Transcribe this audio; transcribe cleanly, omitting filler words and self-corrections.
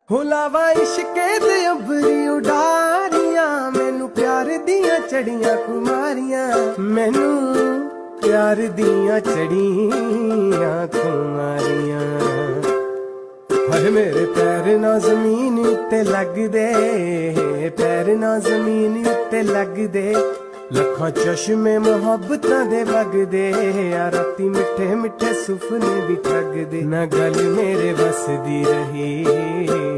ਹੁਲਾਵਾ ਇਸ਼ਕੇ ਦੇ ਅੰਬਰੀ ਉਡਾਰੀਆਂ, ਮੈਨੂੰ ਪਿਆਰ ਦੀਆਂ ਚੜੀਆਂ ਕੁਮਾਰੀਆਂ, ਮੈਨੂੰ ਪਿਆਰ ਦੀਆਂ ਚੜੀਆਂ ਕੁਮਾਰੀਆਂ। ਹਾਏ ਮੇਰੇ ਪੈਰ ਨਾ ਜ਼ਮੀਨ ਉੱਤੇ ਲੱਗਦੇ, ਪੈਰ ਨਾ ਜ਼ਮੀਨ ਉੱਤੇ ਲੱਗਦੇ, ਲੱਖਾਂ ਚਸ਼ਮੇ ਮੁਹੱਬਤਾਂ ਦੇ ਵਗਦੇ, ਆ ਰਾਤੀ ਮਿੱਠੇ ਮਿੱਠੇ ਸੁਪਨੇ ਵੀ ਠੱਗਦੇ, ਨਾ ਗੱਲ ਮੇਰੇ ਵੱਸ ਦੀ ਰਹੀ।